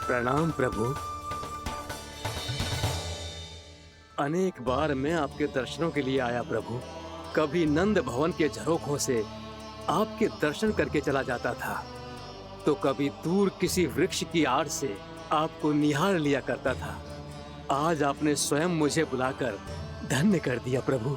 प्रणाम प्रभु। अनेक बार मैं आपके दर्शनों के लिए आया प्रभु। कभी नंद भवन के झरोखों से आपके दर्शन करके चला जाता था, तो कभी दूर किसी वृक्ष की आड़ से आपको निहार लिया करता था। आज आपने स्वयं मुझे बुलाकर धन्य कर दिया प्रभु।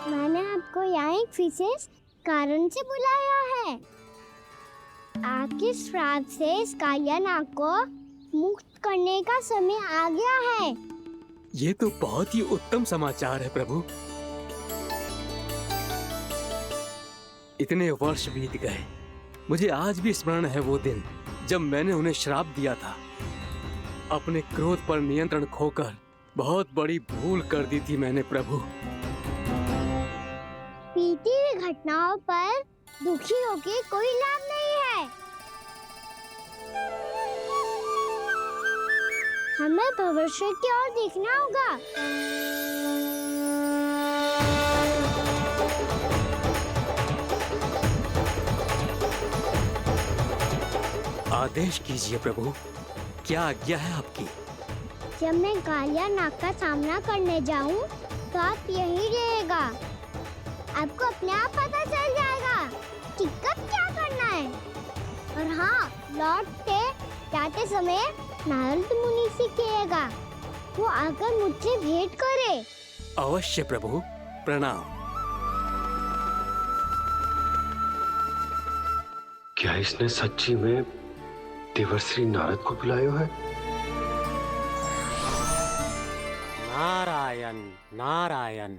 मैंने आपको यहाँ एक विशेष कारण से बुलाया है। आपके श्राप से इस कालियानाग को मुक्त करने का समय आ गया है। ये तो बहुत ही उत्तम समाचार है प्रभु। इतने वर्ष बीत गए, मुझे आज भी स्मरण है वो दिन जब मैंने उन्हें श्राप दिया था। अपने क्रोध पर नियंत्रण खोकर बहुत बड़ी भूल कर दी थी मैंने प्रभु। बीती हुई घटनाओं पर दुखी होके कोई लाभ नहीं है। हमें भविष्य की ओर देखना होगा। आदेश कीजिए प्रभु, क्या आज्ञा है आपकी? जब मैं कालियानाग का सामना करने जाऊं, तो आप यहीं रहेगा। आपको अपने आप पता चल जाएगा कि कब क्या करना है। और हाँ, लौटते जाते समय नारद मुनि से कहिएगा, वो आकर मुझसे भेंट करे। अवश्य प्रभु, प्रणाम। क्या इसने सच्ची में देवर्षि नारद को बुलाया है? नारायण नारायण,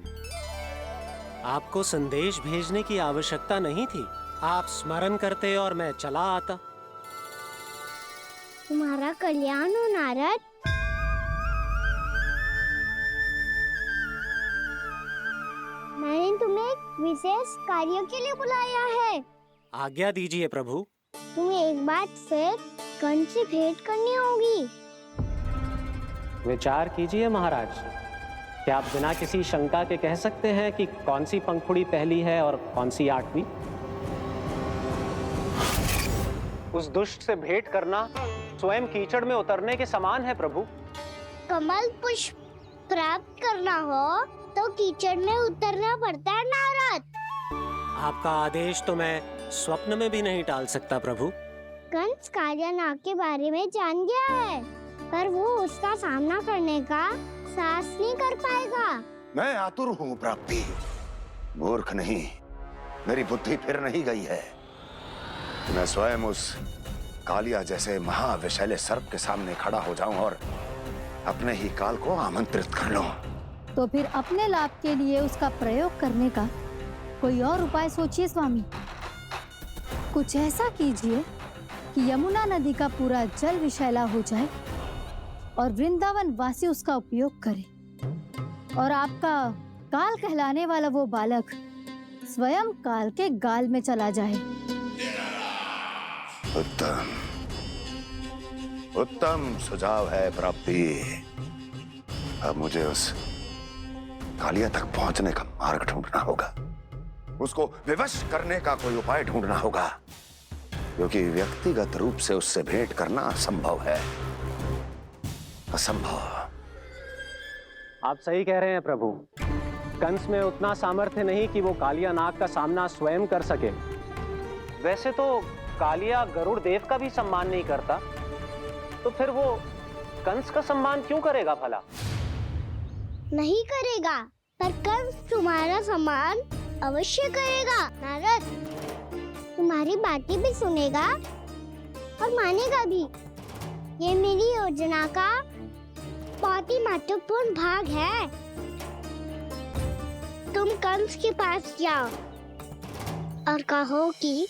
आपको संदेश भेजने की आवश्यकता नहीं थी। आप स्मरण करते और मैं चला आता। तुम्हारा कल्याण हो नारद। मैंने तुम्हें एक विशेष कार्य के लिए बुलाया है। आज्ञा दीजिए प्रभु। तुम्हें एक बार फिर कंस से भेंट करनी होगी। विचार कीजिए महाराज, क्या आप बिना किसी शंका के कह सकते हैं कि कौन सी पंखुड़ी पहली है और कौन सी आठवीं? उस दुष्ट से भेंट करना स्वयं कीचड़ में उतरने के समान है प्रभु। कमल पुष्प प्राप्त करना हो तो कीचड़ में उतरना पड़ता है नारद। आपका आदेश तो मैं स्वप्न में भी नहीं टाल सकता प्रभु। कंस कालियानाग के बारे में जान गया है, पर वो उसका सामना करने का साहस नहीं कर पाएगा। मैं आतुर हूँ प्राप्ति, मूर्ख नहीं। मेरी बुद्धि फिर नहीं गई है। मैं स्वयं उस कालिया जैसे महाविषैले सर्प के सामने खड़ा हो जाऊं और अपने ही काल को आमंत्रित कर लूं। तो फिर अपने लाभ के लिए उसका प्रयोग करने का कोई और उपाय सोचिए स्वामी। कुछ ऐसा कीजिए कि यमुना नदी का पूरा जल विषैला हो जाए और वृंदावन वासी उसका उपयोग करे, और आपका काल कहलाने वाला वो बालक स्वयं काल के गाल में चला जाए। उत्तम उत्तम सुझाव है प्राप्ति। अब मुझे उस कालिया तक पहुंचने का मार्ग ढूंढना होगा। उसको विवश करने का कोई उपाय ढूंढना होगा, क्योंकि व्यक्तिगत रूप से उससे भेंट करना असंभव है। असंभव। आप सही कह रहे हैं प्रभु। कंस में उतना सामर्थ्य नहीं कि वो कालिया नाग का सामना स्वयं कर सके। वैसे तो कालिया गरुड़ देव का भी सम्मान नहीं करता, तो फिर वो कंस का सम्मान क्यों करेगा भला? नहीं करेगा, पर कंस तुम्हारा सम्मान अवश्य करेगा नारद। तुम्हारी बातें भी सुनेगा और मानेगा भी। ये मेरी योजना का बहुत ही महत्वपूर्ण भाग है। तुम कंस के पास जाओ और कहो कि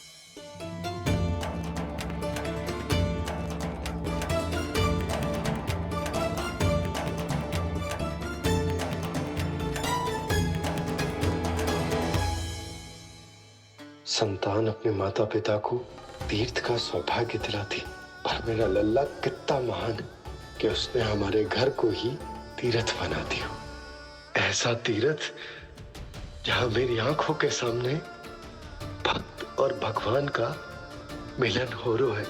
संतान अपने माता पिता को तीर्थ का सौभाग्य दिलाती, और मेरा लल्ला कितना महान कि उसने हमारे घर को ही तीर्थ बना दिया। ऐसा तीर्थ जहां मेरी आंखों के सामने भक्त और भगवान का मिलन हो रहा है।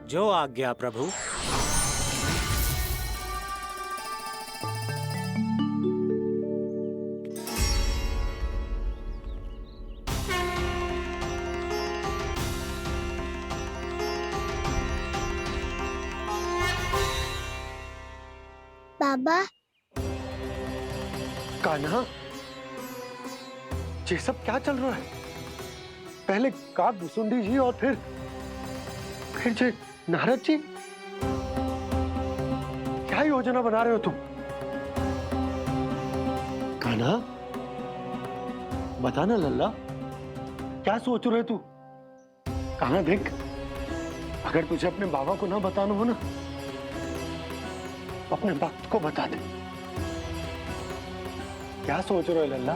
जो आज्ञा प्रभु। बाबा, कान्हा, ये सब क्या चल रहा है? पहले काग भुसुंडी जी और फिर जे नारद जी। क्या योजना बना रहे हो तुम? कान्हा, बताना लल्ला, क्या सोच रहे तू? कान्हा देख, अगर तुझे अपने बाबा को ना बताना हो ना, अपने भक्त को बता दे। क्या सोच रहे हो लल्ला?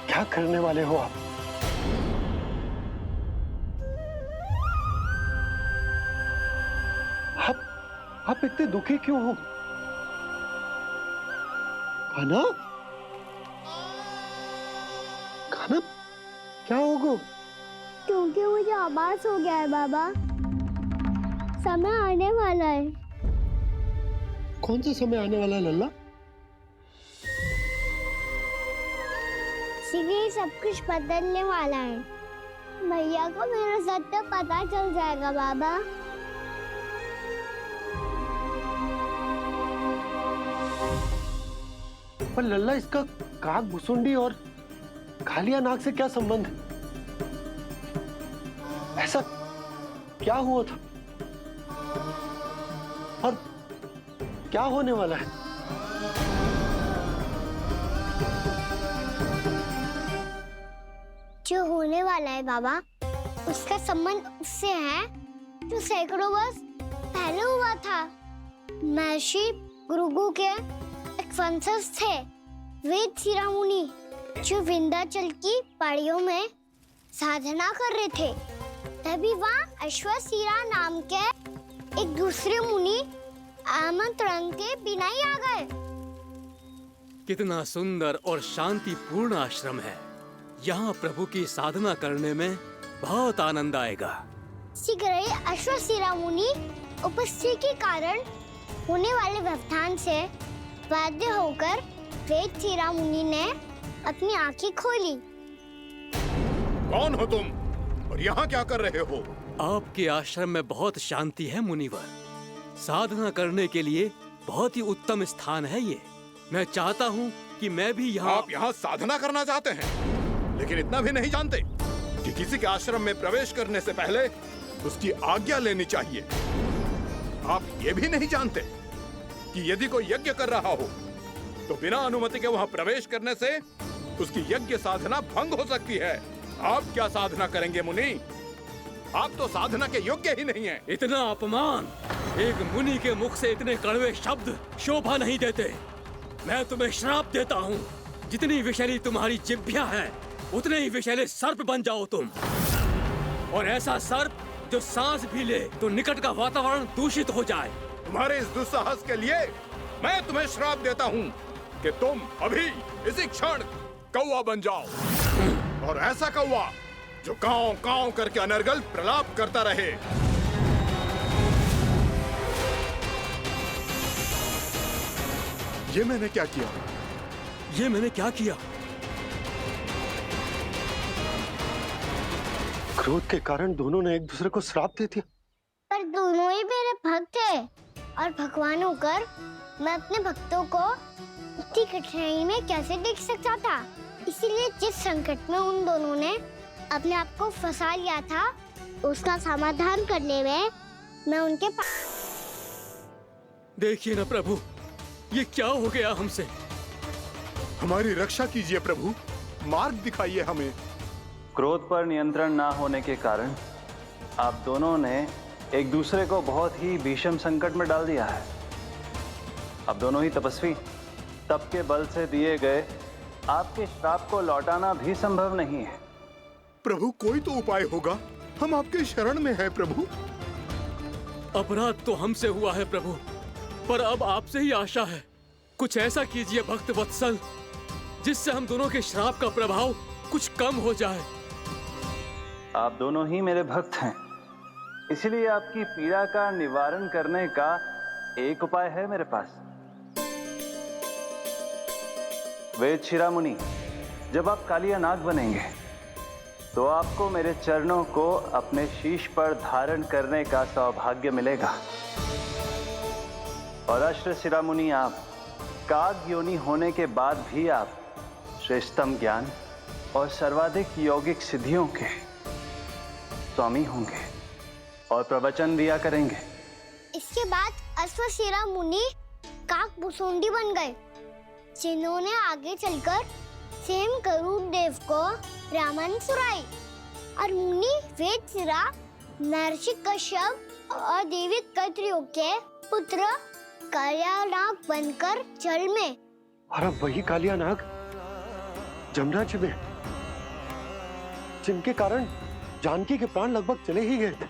क्या करने वाले हो आप? आप इतने दुखी क्यों हो? कान्हा, कान्हा, क्या होगा? क्योंकि मुझे आभास हो गया है बाबा, समय आने वाला है। कौन सा समय आने वाला है लल्ला? इसीलिए सब कुछ बदलने वाला है। भैया को मेरा सत्य पता चल जाएगा बाबा। पर लल्ला, इसका काग भुसुंडी और कालिया नाग से क्या संबंध है? ऐसा क्या हुआ था और क्या होने वाला है? जो होने वाला है बाबा, उसका संबंध उससे है जो सैकड़ों वर्ष पहले हुआ था। महर्षि भृगु के एक वंशज थे वेद शिरोमणि, जो विंध्याचल की पहाड़ियों में साधना कर रहे थे। तभी वहाँ अश्वशिरा नाम के एक दूसरे मुनि आमंत्रण के बिना ही आ गए। कितना सुंदर और शांतिपूर्ण आश्रम है। यहाँ प्रभु की साधना करने में बहुत आनंद आएगा। शीघ्र ही अश्वशिरा मुनि उपस्थिति के कारण होने वाले व्यवधान से बाध्य होकर वेद शिरोमणि ने अपनी आंखें खोली। कौन हो तुम और यहाँ क्या कर रहे हो? आपके आश्रम में बहुत शांति है मुनिवर। साधना करने के लिए बहुत ही उत्तम स्थान है ये। मैं चाहता हूँ कि मैं भी यहाँ। आप यहाँ साधना करना चाहते हैं, लेकिन इतना भी नहीं जानते कि किसी के आश्रम में प्रवेश करने से पहले उसकी आज्ञा लेनी चाहिए। आप ये भी नहीं जानते कि यदि कोई यज्ञ कर रहा हो तो बिना अनुमति के वहाँ प्रवेश करने से उसकी यज्ञ साधना भंग हो सकती है। आप क्या साधना करेंगे मुनि? आप तो साधना के योग्य ही नहीं हैं। इतना अपमान! एक मुनि के मुख से इतने कड़वे शब्द शोभा नहीं देते। मैं तुम्हें श्राप देता हूँ, जितनी विषैली तुम्हारी जिह्वा है उतने ही विषैले सर्प बन जाओ तुम। और ऐसा सर्प जो सांस भी ले तो निकट का वातावरण दूषित हो जाए। तुम्हारे इस दुस्साहस के लिए मैं तुम्हें श्राप देता हूँ कि तुम अभी इसी क्षण कौवा बन जाओ, और ऐसा कौवा जो कांव कांव करके अनर्गल प्रलाप करता रहे। ये मैंने क्या किया? ये मैंने क्या किया? क्रोध के कारण दोनों ने एक दूसरे को श्राप दे दिया। पर दोनों ही मेरे भक्त थे, और भगवान होकर मैं अपने भक्तों को इतनी कठिनाई में कैसे देख सकता था। इसीलिए जिस संकट में उन दोनों ने अपने आप को फंसा लिया था, उसका समाधान करने में मैं उनके पास। देखिए ना प्रभु, ये क्या हो गया हमसे? हमारी रक्षा कीजिए प्रभु, मार्ग दिखाइए हमें। क्रोध पर नियंत्रण ना होने के कारण आप दोनों ने एक दूसरे को बहुत ही भीषण संकट में डाल दिया है। अब दोनों ही तपस्वी, तप के बल से दिए गए आपके श्राप को लौटाना भी संभव नहीं है। प्रभु, कोई तो उपाय होगा, हम आपके शरण में हैं प्रभु। अपराध तो हमसे हुआ है प्रभु, पर अब आपसे ही आशा है। कुछ ऐसा कीजिए भक्त वत्सल, जिससे हम दोनों के श्राप का प्रभाव कुछ कम हो जाए। आप दोनों ही मेरे भक्त हैं, इसलिए आपकी पीड़ा का निवारण करने का एक उपाय है मेरे पास। वेद शिरामुनि, जब आप कालिया नाग बनेंगे तो आपको मेरे चरणों को अपने शीश पर धारण करने का सौभाग्य मिलेगा। और अश्र शिरामुनि, आप काग योनि होने के बाद भी आप श्रेष्ठतम ज्ञान और सर्वाधिक यौगिक सिद्धियों के स्वामी होंगे और प्रवचन दिया करेंगे। इसके बाद अश्वशिरा मुनि काक भुसुंडी बन गए, जिन्होंने आगे चलकर स्वयं गरुड़ देव को रामायण सुनाई। और मुनि वेदशिरा महर्षि कश्यप और देवी कत्रियों के पुत्र कालिया नाग बनकर जल में। और अब वही कालिया नाग जमुना जी में, जिनके कारण जानकी के प्राण लगभग चले ही गए थे।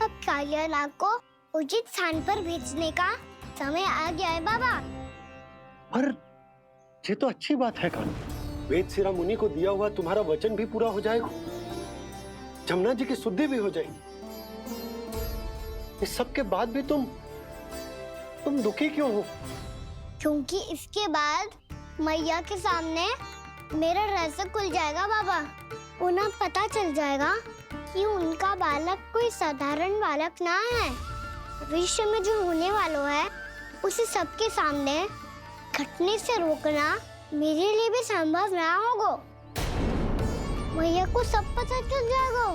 अब कालिया नाग को उचित स्थान पर भेजने का समय आ गया है बाबा। पर ये तो अच्छी बात है कान, वेद शिरा मुनि को दिया हुआ तुम्हारा वचन भी पूरा हो जाएगा, जमुना जी की शुद्धि भी हो जाएगी। इस सब के बाद भी तुम दुखी क्यों हो? क्योंकि इसके बाद मैया के सामने मेरा रहस्य खुल जाएगा बाबा। उन्हें पता चल जाएगा कि उनका बालक कोई साधारण बालक ना है। भविष्य में जो होने वाला है उसे सबके सामने घटने से रोकना मेरे लिए भी संभव ना होगा। मैया को सब पता चल जाएगा।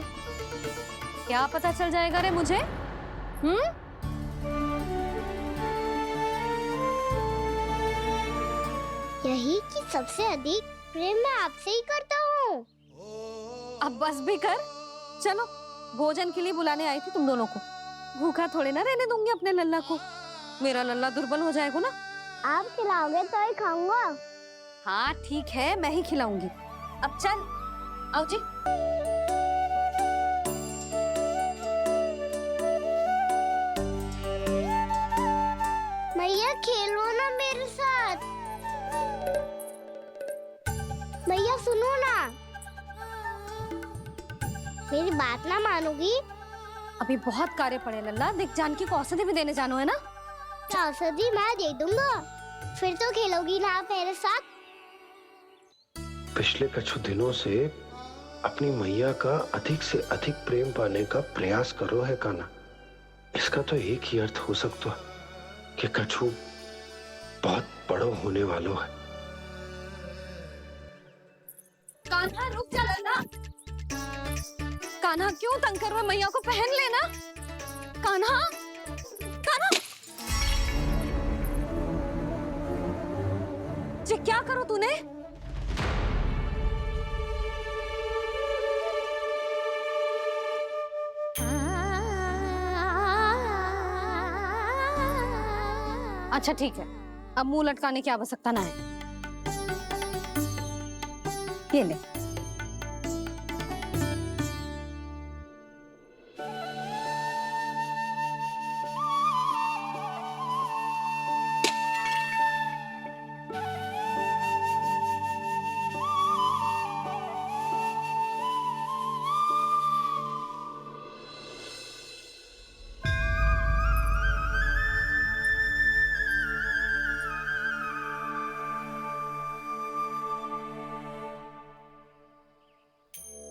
क्या पता चल जाएगा रे मुझे? यही कि सबसे अधिक प्रेम मैं आपसे ही करता हूँ। अब बस भी कर, चलो भोजन के लिए बुलाने आई थी तुम दोनों को। भूखा थोड़े ना रहने दूंगी अपने लल्ला को, मेरा लल्ला दुर्बल हो जाएगा ना। आप खिलाओगे तो ही खाऊंगा। हाँ ठीक है, मैं ही खिलाऊंगी। अब चल आओ जी। मैया खेलो ना मेरे साथ। मैया सुनो ना, मेरी बात ना मानोगी? अभी बहुत कार्य पड़े लल्ला, देख जानकी को औषधि भी देने जानो है ना। औषधि मैं दे दूंगा, फिर तो खेलोगी ना आप मेरे साथ। पिछले कुछ दिनों से अपनी मैया का अधिक से अधिक प्रेम पाने का प्रयास करो है काना। इसका तो एक ही अर्थ हो सकता है कि कछु बहुत बड़ो होने वालों है। कान्हा रुक जा लल्ला। कान्हा क्यों तंग कर रहा है? मैया को पहन लेना। कान्हा, कान्हा, ये क्या करो तूने? अच्छा ठीक है, अब मुंह लटकाने की आवश्यकता ना है। ये ले।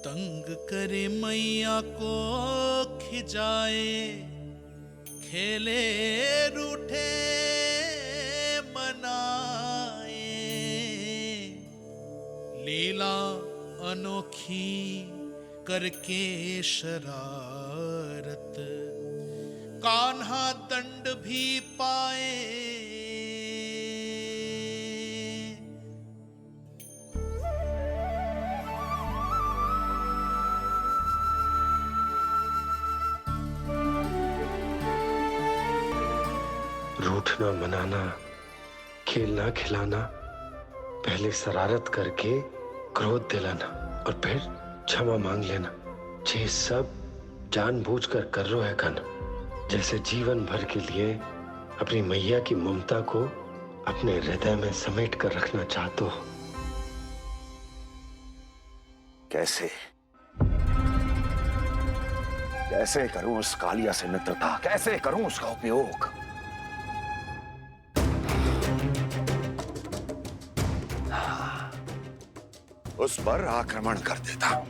तंग करे मैया को खिजाए, खेले रूठे मनाए, लीला अनोखी करके शरारत, कान्हा दंड भी पाए। रूठना मनाना, खेलना खिलाना, पहले शरारत करके क्रोध दिलाना और फिर क्षमा मांग लेना, ये सब जानबूझकर कर रहे है कान्हा। जैसे जीवन भर के लिए अपनी मैया की ममता को अपने हृदय में समेट कर रखना चाहते हो? कैसे कैसे करूं उस कालिया से मित्रता, कैसे करूं उसका उपयोग? उस पर आक्रमण कर देता हूं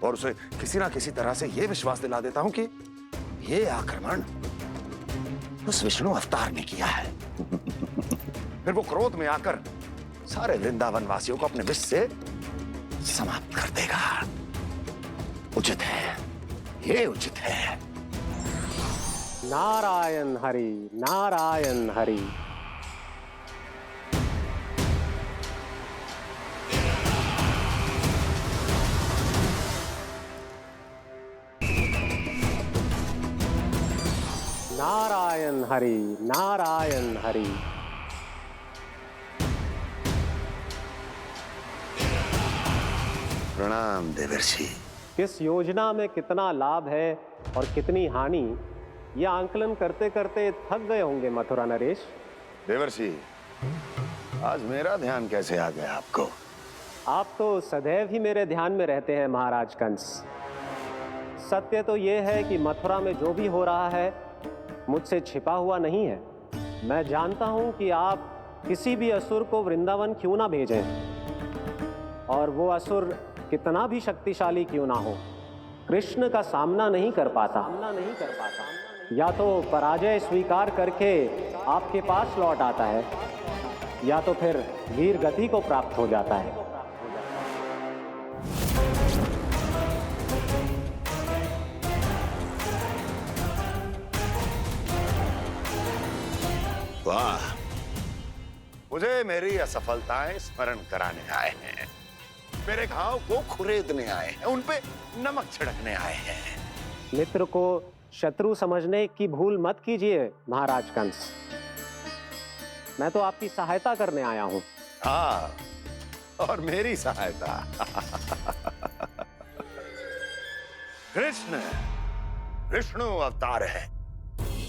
और उसे किसी ना किसी तरह से यह विश्वास दिला देता हूं कि यह आक्रमण उस विष्णु अवतार ने किया है। फिर वो क्रोध में आकर सारे वृंदावन वासियों को अपने विष से समाप्त कर देगा। उचित है, ये उचित है। नारायण हरि, नारायण हरि। नारायण हरि, नारायण हरि। प्रणाम देवर्षि। किस योजना में कितना लाभ है और कितनी हानि, यह आंकलन करते करते थक गए होंगे मथुरा नरेश। देवर्षि, आज मेरा ध्यान कैसे आ गया आपको? आप तो सदैव ही मेरे ध्यान में रहते हैं महाराज कंस। सत्य तो यह है कि मथुरा में जो भी हो रहा है मुझसे छिपा हुआ नहीं है। मैं जानता हूं कि आप किसी भी असुर को वृंदावन क्यों ना भेजें, और वो असुर कितना भी शक्तिशाली क्यों ना हो, कृष्ण का सामना नहीं कर पाता। या तो पराजय स्वीकार करके आपके पास लौट आता है, या तो फिर वीर गति को प्राप्त हो जाता है। वाह, मुझे मेरी असफलताएं स्मरण कराने आए हैं, मेरे घाव को खुरेदने आए हैं, उन पे नमक छिड़कने आए हैं। मित्र को शत्रु समझने की भूल मत कीजिए महाराज कंस। मैं तो आपकी सहायता करने आया हूं। हाँ, और मेरी सहायता। कृष्ण विष्णु अवतार है,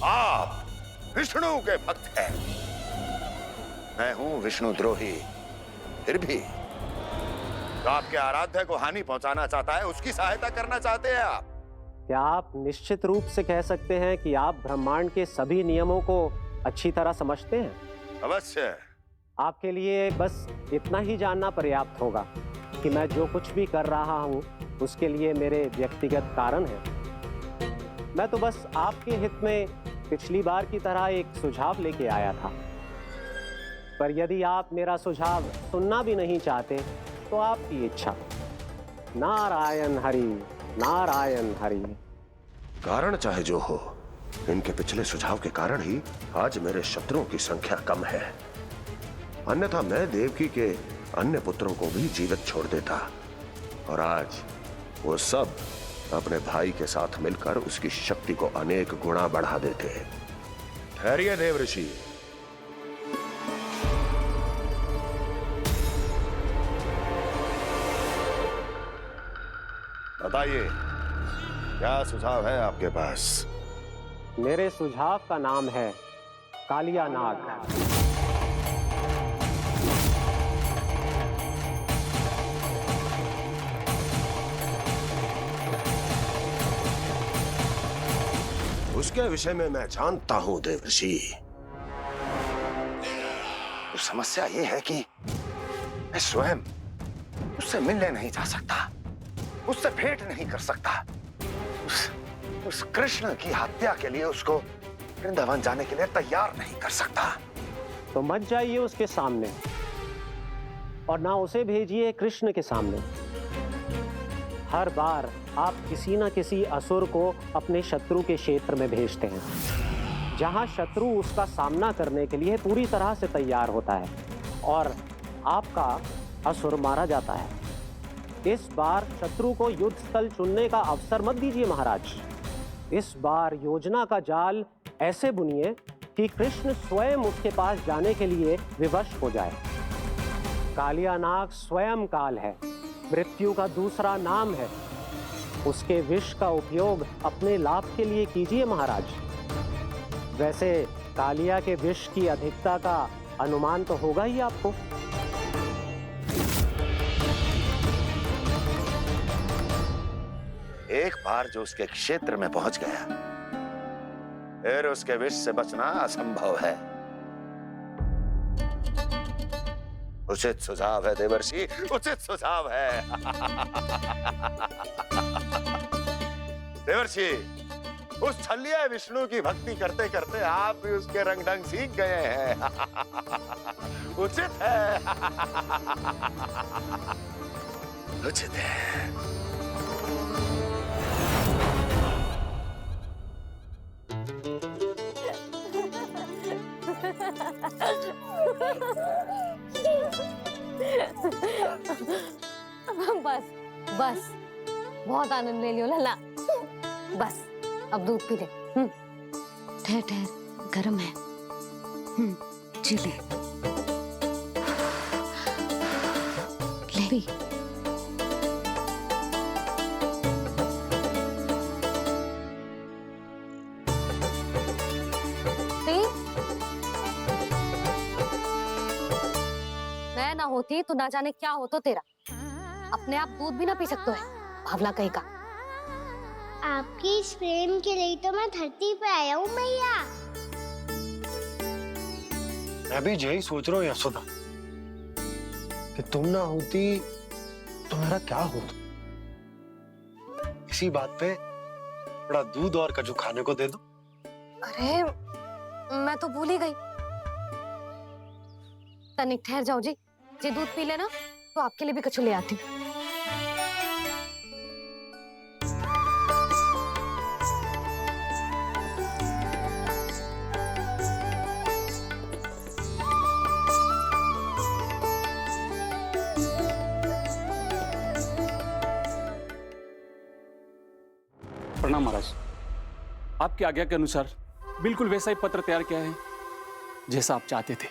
आप विष्णु के भक्त हैं। मैं हूं विष्णु द्रोही, फिर भी तो आपके आराध्य को हानि पहुंचाना चाहता है, उसकी सहायता करना चाहते हैं आप। क्या आप निश्चित रूप से कह सकते हैं कि आप ब्रह्मांड के सभी नियमों को अच्छी तरह समझते हैं? अवश्य। आपके लिए बस इतना ही जानना पर्याप्त होगा कि मैं जो कुछ भी कर रहा हूं उसके लिए मेरे व्यक्तिगत कारण हैं। मैं तो बस आपके हित में पिछली बार की तरह एक सुझाव लेके आया था, पर यदि आप मेरा सुझाव सुनना भी नहीं चाहते तो आपकी इच्छा। नारायण हरि, नारायण हरि। कारण चाहे जो हो, इनके पिछले सुझाव के कारण ही आज मेरे शत्रुओं की संख्या कम है। अन्यथा मैं देवकी के अन्य पुत्रों को भी जीवित छोड़ देता, और आज वो सब अपने भाई के साथ मिलकर उसकी शक्ति को अनेक गुणा बढ़ा देते। ठहरिए देवऋषि। बताइए, क्या सुझाव है आपके पास? मेरे सुझाव का नाम है कालिया नाग। उसके विषय में मैं जानता हूं देवर्षि। तो समस्या यह है कि मैं स्वयं उससे मिलने नहीं जा सकता, उससे भेंट नहीं कर सकता। उस कृष्ण की हत्या के लिए उसको वृंदावन जाने के लिए तैयार नहीं कर सकता। तो मत जाइए उसके सामने, और ना उसे भेजिए कृष्ण के सामने। हर बार आप किसी न किसी असुर को अपने शत्रु के क्षेत्र में भेजते हैं, जहां शत्रु उसका सामना करने के लिए पूरी तरह से तैयार होता है और आपका असुर मारा जाता है। इस बार शत्रु को युद्ध स्थल चुनने का अवसर मत दीजिए महाराज। इस बार योजना का जाल ऐसे बुनिए कि कृष्ण स्वयं उसके पास जाने के लिए विवश हो जाए। कालिया नाग स्वयं काल है, मृत्यु का दूसरा नाम है। उसके विष का उपयोग अपने लाभ के लिए कीजिए महाराज। वैसे कालिया के विष की अधिकता का अनुमान तो होगा ही आपको। एक बार जो उसके क्षेत्र में पहुंच गया, फिर उसके विष से बचना असंभव है। उचित सुझाव है देवर्षि, उचित सुझाव है। देवर्षि, उस छलिया विष्णु की भक्ति करते करते आप भी उसके रंग ढंग सीख गए हैं। उचित है। उचित है। बस बस, बहुत आनंद ले लियो लल्ला। बस अब दूध पी ले। ठहर ठहर, गर्म है। जी ले ले। मैं ना होती तो ना जाने क्या होता तेरा। अपने आप दूध भी ना पी सकते है, भावला कहीं का। आपकी इस प्रेम के लिए तो मैं धरती पे आया हूँ मैया। मैं भी यही सोच रहा हूँ यशोदा कि तुम ना होती तो मेरा क्या होता। इसी बात पे थोड़ा दूध और कजू खाने को दे दो। अरे मैं तो भूल ही गई। तनिक ठहर जाओ जी, दूध पी लेना तो आपके लिए भी कछु ले आती हूँ। प्रणाम महाराज। आपकी आज्ञा के अनुसार बिल्कुल वैसा ही पत्र तैयार किया है जैसा आप चाहते थे।